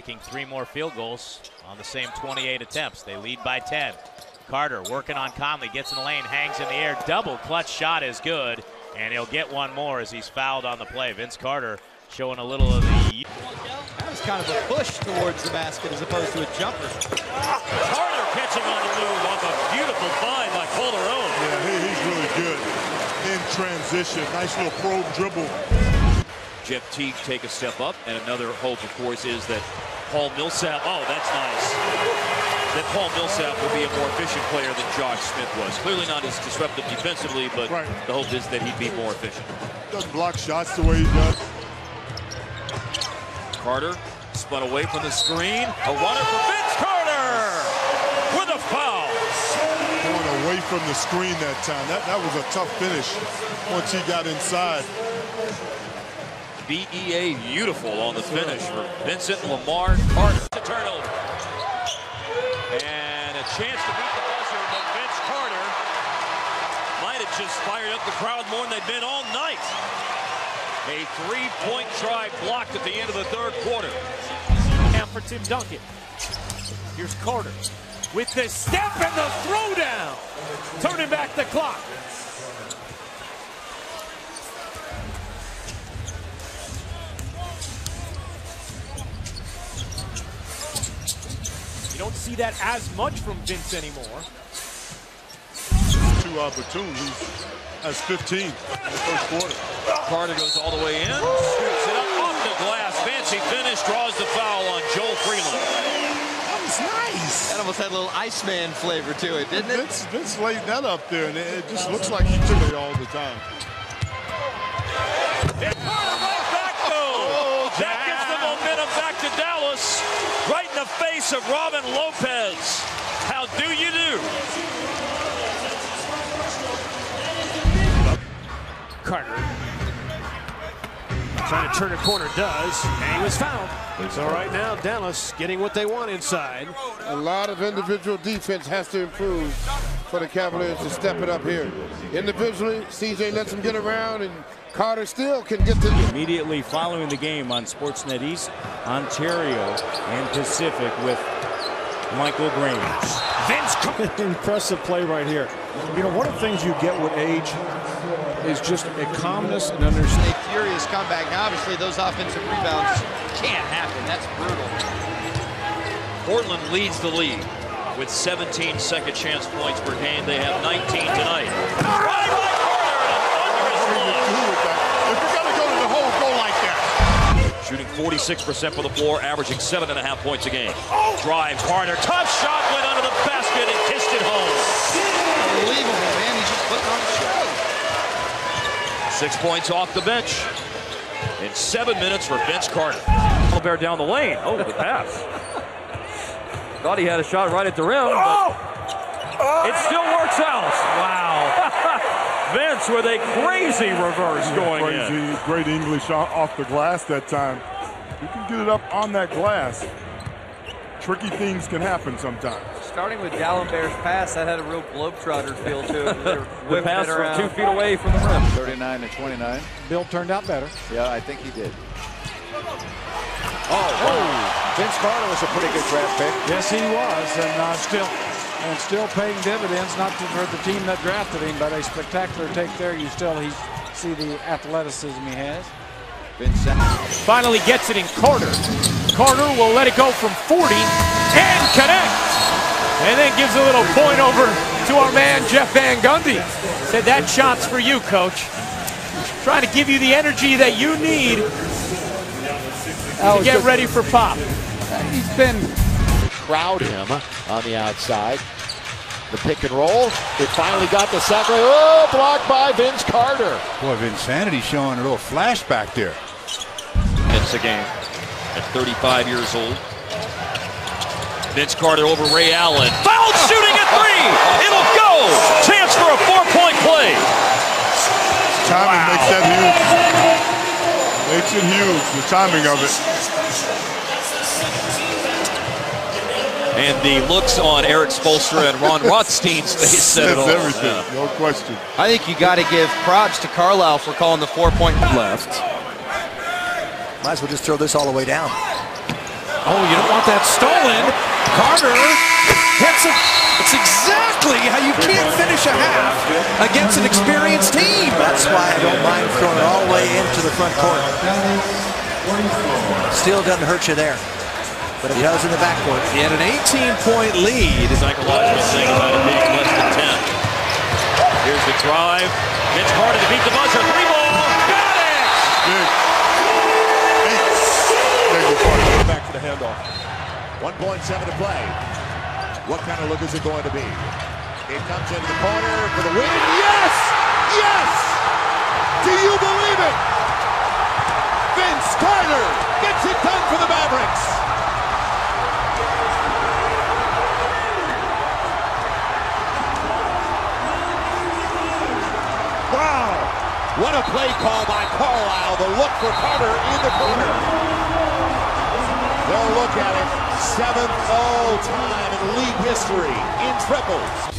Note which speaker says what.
Speaker 1: making 3 more field goals on the same 28 attempts. They lead by 10. Carter working on Conley, gets in the lane, hangs in the air, double clutch shot is good, and he'll get one more as he's fouled on the play. Vince Carter showing a little of the...
Speaker 2: That was kind of a push towards the basket as opposed to a jumper.
Speaker 3: Carter catching on the move off a beautiful find by Calderon.
Speaker 4: Yeah, he's really good in transition. Nice little probe dribble.
Speaker 3: Jeff Teague take a step up, and another hope, of course, is that Paul Millsap, oh, that's nice, that Paul Millsap will be a more efficient player than Josh Smith was. Clearly not as disruptive defensively, but the hope is that he'd be more efficient.
Speaker 4: Doesn't block shots the way he does.
Speaker 3: Carter spun away from the screen. A runner for Vince Carter with a foul.
Speaker 4: Going away from the screen that time. That was a tough finish once he got inside.
Speaker 3: BEA beautiful on the finish for Vincent Lamar Carter. The turnover. And a chance to beat the buzzer, but Vince Carter might have just fired up the crowd more than they've been all night. A 3-point try blocked at the end of the third quarter.
Speaker 5: Now for Tim Duncan. Here's Carter with the step and the throwdown, turning back the clock. You don't see that as much from Vince anymore.
Speaker 4: 2 opportunities. That's 15 in the first quarter.
Speaker 3: Carter goes all the way in, scoops it up off the glass. Fancy finish, draws the foul on Joel Freeland.
Speaker 4: That was nice.
Speaker 2: That almost had a little Iceman flavor to it, didn't it?
Speaker 4: Vince laid that up there, and it just looks like he took it all the time.
Speaker 3: And Carter right back, though. That gets the momentum back to Dallas. Right in the face of Robin Lopez. How do you do?
Speaker 5: Carter trying to turn a corner, does, and he was fouled. So right now, Dallas getting what they want inside.
Speaker 6: A lot of individual defense has to improve for the Cavaliers to step it up here. Individually, CJ lets him get around, and Carter still can get to...
Speaker 7: Immediately following the game on Sportsnet East, Ontario and Pacific with Michael Grange.
Speaker 5: Vince,
Speaker 8: impressive play right here. You know, one of the things you get with age is just a calmness and understanding.
Speaker 2: A furious comeback. Now, obviously, those offensive rebounds can't happen. That's brutal.
Speaker 3: Portland leads the league with 17 second chance points per game. They have 19 tonight. Right by Carter.
Speaker 4: If you're going to go to the hole, go like that.
Speaker 3: Shooting 46% for the floor, averaging 7.5 points a game. Drive, Carter, tough shot, went under the basket and kissed it home.
Speaker 2: Unbelievable, man. He's just putting on a show.
Speaker 3: 6 points off the bench in 7 minutes for Vince Carter. Bear down the lane. Oh, the pass. Thought he had a shot right at the rim, but it still works out. Wow. Vince with a crazy reverse going in.
Speaker 4: Great English off the glass that time. You can get it up on that glass. Tricky things can happen sometimes.
Speaker 2: Starting with D'Alembert's pass, that had a real globetrotter feel to it.
Speaker 3: The pass from 2 feet away from the rim.
Speaker 9: 39-29.
Speaker 8: Bill turned out better.
Speaker 9: Yeah, I think he did. Oh, Vince Carter was a pretty good draft pick.
Speaker 8: Yes, he was, and still paying dividends. Not for the team that drafted him, but a spectacular take there. You still see the athleticism he has.
Speaker 5: Finally gets it in Carter. Carter will let it go from 40 and connect. And then gives a little point over to our man, Jeff Van Gundy. Said, that shot's for you, coach. Trying to give you the energy that you need to get ready for pop.
Speaker 9: He's been crowd him on the outside. The pick and roll. It finally got the second. Oh, blocked by Vince Carter.
Speaker 10: Boy, Vinsanity showing a little flashback there.
Speaker 3: It's a game at 35 years old. Vince Carter over Ray Allen. Fouled shooting at 3. It'll go. Chance for a 4-point play.
Speaker 4: Timing makes that huge. Makes it huge, the timing of it.
Speaker 3: And the looks on Eric Spoelstra and Ron Rothstein's face said it all.
Speaker 4: That's everything, no question.
Speaker 2: I think you got to give props to Carlisle for calling the 4-point
Speaker 9: Left. Might as well just throw this all the way down.
Speaker 5: Oh, you don't want that stolen. Carter hits it. It's exactly how you can't finish a half against an experienced team.
Speaker 11: That's why I don't mind throwing it all the way into the front court. Still doesn't hurt you there, but it does in the backcourt.
Speaker 5: He had an 18-point lead.
Speaker 3: Psychological thing about it being less than 10. Here's the drive. Vince Carter to beat the buzzer. 3 ball. Got it!
Speaker 12: Back to the handoff. 1.7 to play. What kind of look is it going to be? It comes into the corner for the win. Yes! Yes! Do you believe it? Vince Carter gets it done for the Mavericks. Wow! What a play call by Carlisle. The look for Carter in the corner. They'll look at it. 7th all-time in league history in triples.